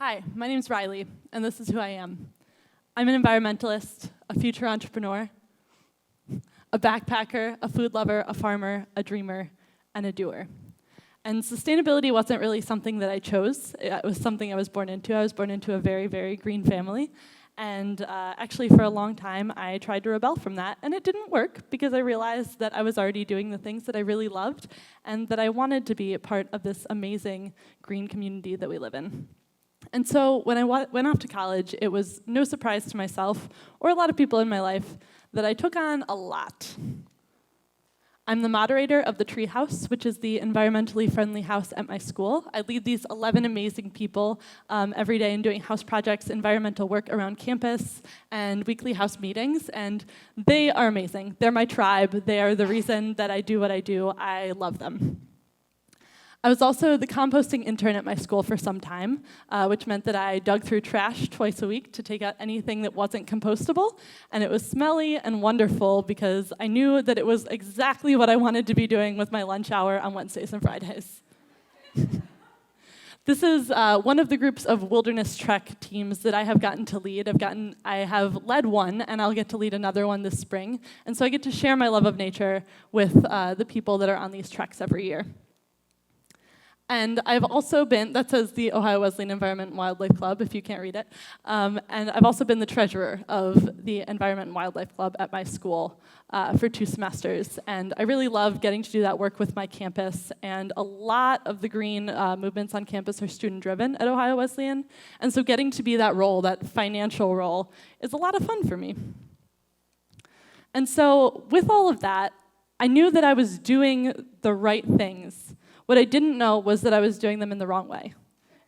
Hi, my name's Reilly, and this is who I am. I'm an environmentalist, a future entrepreneur, a backpacker, a food lover, a farmer, a dreamer, and a doer. And sustainability wasn't really something that I chose. It was something I was born into. I was born into a very, very green family. And actually, for a long time, I tried to rebel from that. And it didn't work because I realized that I was already doing the things that I really loved and that I wanted to be a part of this amazing green community that we live in. And so when I went off to college, it was no surprise to myself or a lot of people in my life that I took on a lot. I'm the moderator of the Tree House, which is the environmentally friendly house at my school. I lead these 11 amazing people every day in doing house projects, environmental work around campus, and weekly house meetings, and they are amazing. They're my tribe. They are the reason that I do what I do. I love them. I was also the composting intern at my school for some time, which meant that I dug through trash twice a week to take out anything that wasn't compostable, and it was smelly and wonderful because I knew that it was exactly what I wanted to be doing with my lunch hour on Wednesdays and Fridays. This is one of the groups of wilderness trek teams that I have gotten to lead. I have led one, and I'll get to lead another one this spring, and so I get to share my love of nature with the people that are on these treks every year. And I've also been, that says the Ohio Wesleyan Environment and Wildlife Club, if you can't read it. And I've also been the treasurer of the Environment and Wildlife Club at my school for 2 semesters. And I really love getting to do that work with my campus. And a lot of the green movements on campus are student-driven at Ohio Wesleyan. And so getting to be that role, that financial role, is a lot of fun for me. And so with all of that, I knew that I was doing the right things. What I didn't know was that I was doing them in the wrong way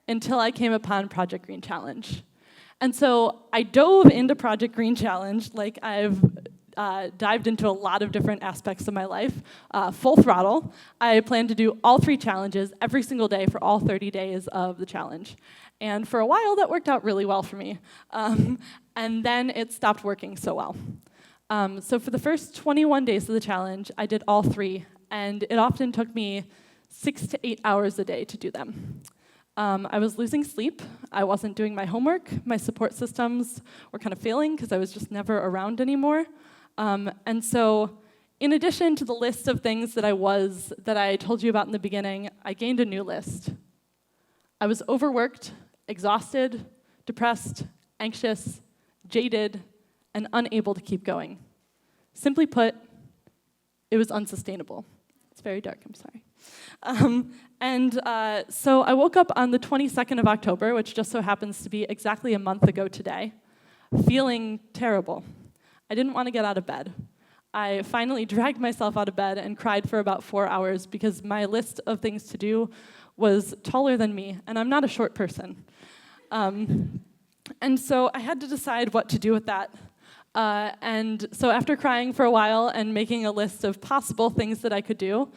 until I came upon Project Green Challenge. And so I dove into Project Green Challenge like I've dived into a lot of different aspects of my life, full throttle. I plan to do all 3 challenges every single day for all 30 days of the challenge. And for a while, that worked out really well for me. And then it stopped working so well. So for the first 21 days of the challenge, I did all 3, and it often took me 6 to 8 hours a day to do them. I was losing sleep. I wasn't doing my homework. My support systems were kind of failing because I was just never around anymore. And so in addition to the list of things that I told you about in the beginning, I gained a new list. I was overworked, exhausted, depressed, anxious, jaded, and unable to keep going. Simply put, it was unsustainable. It's very dark, I'm sorry. So I woke up on the 22nd of October, which just so happens to be exactly a month ago today, feeling terrible. I didn't want to get out of bed. I finally dragged myself out of bed and cried for about 4 hours because my list of things to do was taller than me, and I'm not a short person. And so I had to decide what to do with that. And so after crying for a while and making a list of possible things that I could do,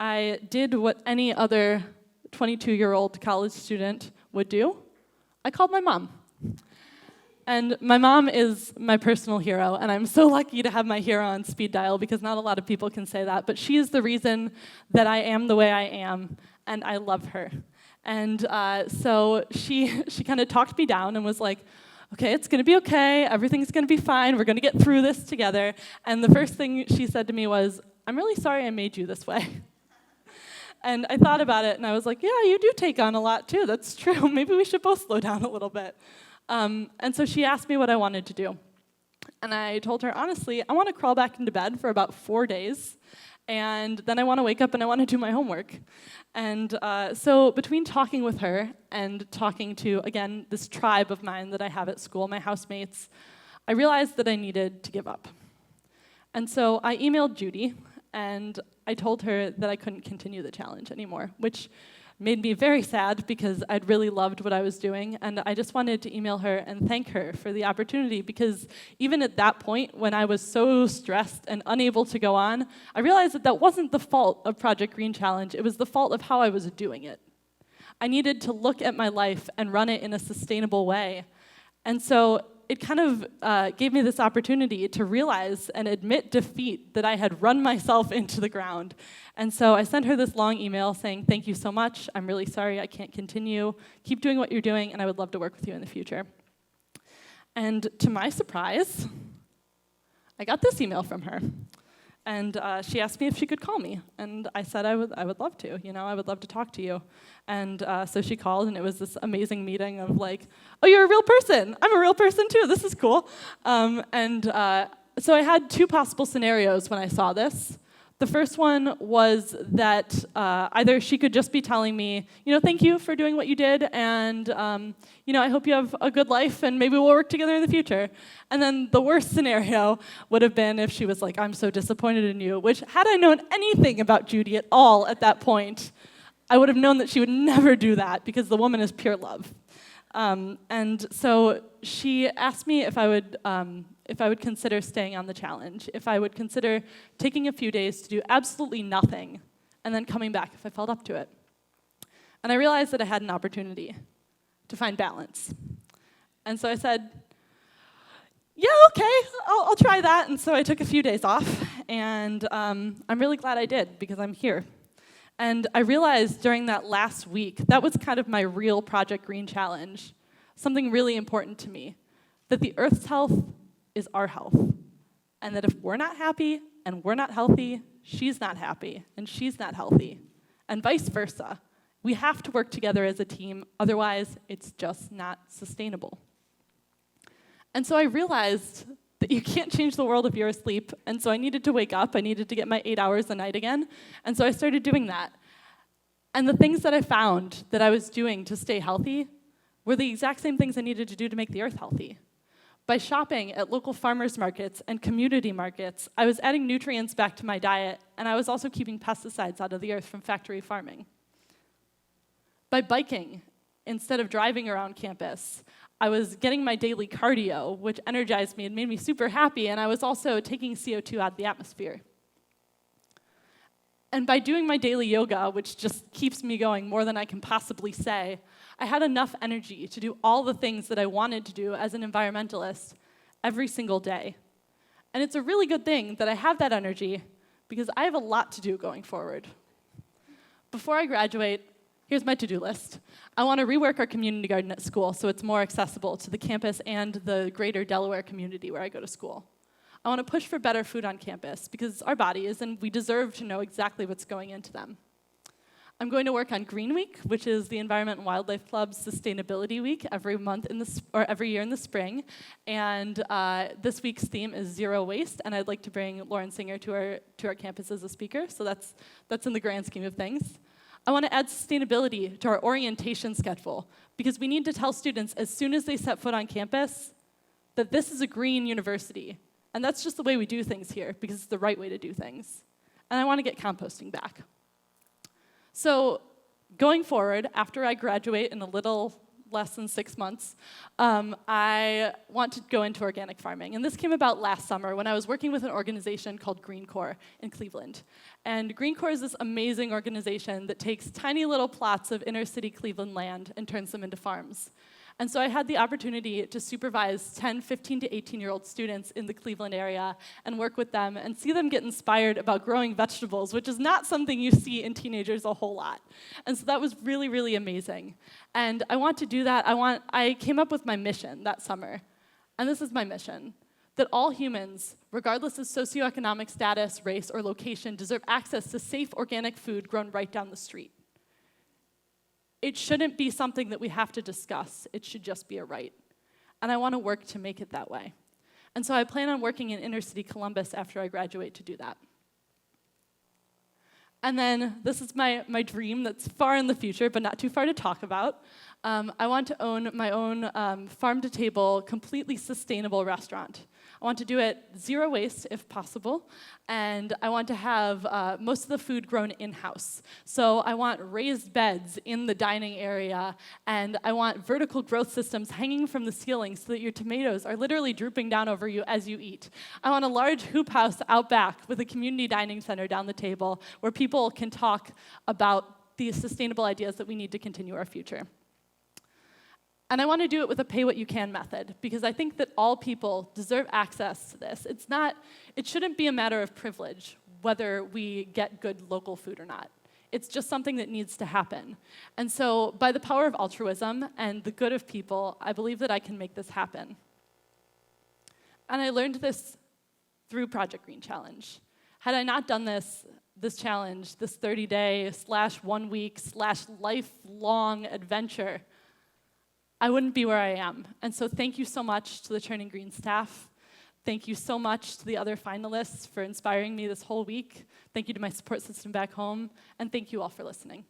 I did what any other 22-year-old college student would do. I called my mom. And my mom is my personal hero, and I'm so lucky to have my hero on speed dial because not a lot of people can say that, but she is the reason that I am the way I am, and I love her. And so she kind of talked me down and was like, okay, it's going to be okay, everything's going to be fine, we're going to get through this together. And the first thing she said to me was, I'm really sorry I made you this way. And I thought about it, and I was like, yeah, you do take on a lot, too. That's true. Maybe we should both slow down a little bit. And so she asked me what I wanted to do. And I told her, honestly, I want to crawl back into bed for about 4 days, and then I want to wake up and I want to do my homework. And so between talking with her and talking to, again, this tribe of mine that I have at school, my housemates, I realized that I needed to give up. And so I emailed Judy, and I told her that I couldn't continue the challenge anymore, which made me very sad because I'd really loved what I was doing, and I just wanted to email her and thank her for the opportunity because even at that point, when I was so stressed and unable to go on, I realized that that wasn't the fault of Project Green Challenge, it was the fault of how I was doing it. I needed to look at my life and run it in a sustainable way. And so it kind of gave me this opportunity to realize and admit defeat, that I had run myself into the ground. And so I sent her this long email saying, thank you so much. I'm really sorry I can't continue. Keep doing what you're doing, and I would love to work with you in the future. And to my surprise, I got this email from her. And she asked me if she could call me, and I said I would love to. I would love to talk to you. And so she called, and it was this amazing meeting of like, oh, you're a real person. I'm a real person too. This is cool. So I had two possible scenarios when I saw this. The first one was that either she could just be telling me, thank you for doing what you did, and I hope you have a good life, and maybe we'll work together in the future. And then the worst scenario would have been if she was like, I'm so disappointed in you, which had I known anything about Judy at all at that point, I would have known that she would never do that, because the woman is pure love. And so she asked me if I would consider staying on the challenge, if I would consider taking a few days to do absolutely nothing, and then coming back if I felt up to it. And I realized that I had an opportunity to find balance. And so I said, yeah, okay, I'll try that. And so I took a few days off, and I'm really glad I did, because I'm here. And I realized during that last week, that was kind of my real Project Green challenge, something really important to me, that the Earth's health is our health, and that if we're not happy and we're not healthy, she's not happy and she's not healthy, and vice versa. We have to work together as a team, otherwise it's just not sustainable. And so I realized that you can't change the world if you're asleep, and so I needed to wake up, I needed to get my 8 hours a night again, and so I started doing that. And the things that I found that I was doing to stay healthy were the exact same things I needed to do to make the Earth healthy. By shopping at local farmers markets and community markets, I was adding nutrients back to my diet, and I was also keeping pesticides out of the earth from factory farming. By biking, instead of driving around campus, I was getting my daily cardio, which energized me and made me super happy, and I was also taking CO2 out of the atmosphere. And by doing my daily yoga, which just keeps me going more than I can possibly say, I had enough energy to do all the things that I wanted to do as an environmentalist every single day. And it's a really good thing that I have that energy, because I have a lot to do going forward. Before I graduate, here's my to-do list. I want to rework our community garden at school so it's more accessible to the campus and the greater Delaware community where I go to school. I want to push for better food on campus, because it's our bodies and we deserve to know exactly what's going into them. I'm going to work on Green Week, which is the Environment and Wildlife Club's Sustainability Week every year in the spring. And this week's theme is Zero Waste, and I'd like to bring Lauren Singer to our campus as a speaker, so that's in the grand scheme of things. I want to add sustainability to our orientation schedule, because we need to tell students as soon as they set foot on campus that this is a green university. And that's just the way we do things here, because it's the right way to do things. And I want to get composting back. So going forward, after I graduate in a little less than 6 months, I want to go into organic farming. And this came about last summer when I was working with an organization called Green Corps in Cleveland. And Green Corps is this amazing organization that takes tiny little plots of inner city Cleveland land and turns them into farms. And so I had the opportunity to supervise 10, 15 to 18-year-old students in the Cleveland area and work with them and see them get inspired about growing vegetables, which is not something you see in teenagers a whole lot. And so that was really, really amazing. And I want to do that. I came up with my mission that summer. And this is my mission: that all humans, regardless of socioeconomic status, race, or location, deserve access to safe organic food grown right down the street. It shouldn't be something that we have to discuss. It should just be a right. And I want to work to make it that way. And so I plan on working in inner city Columbus after I graduate to do that. And then this is my dream that's far in the future, but not too far to talk about. I want to own my own farm-to-table, completely sustainable restaurant. I want to do it zero waste, if possible, and I want to have most of the food grown in-house. So I want raised beds in the dining area, and I want vertical growth systems hanging from the ceiling so that your tomatoes are literally drooping down over you as you eat. I want a large hoop house out back with a community dining center down the table where people can talk about the sustainable ideas that we need to continue our future. And I want to do it with a pay-what-you-can method, because I think that all people deserve access to this. It shouldn't be a matter of privilege whether we get good local food or not. It's just something that needs to happen. And so by the power of altruism and the good of people, I believe that I can make this happen. And I learned this through Project Green Challenge. Had I not done this challenge, this 30-day / 1 week / lifelong adventure, I wouldn't be where I am. And so thank you so much to the Turning Green staff. Thank you so much to the other finalists for inspiring me this whole week. Thank you to my support system back home. And thank you all for listening.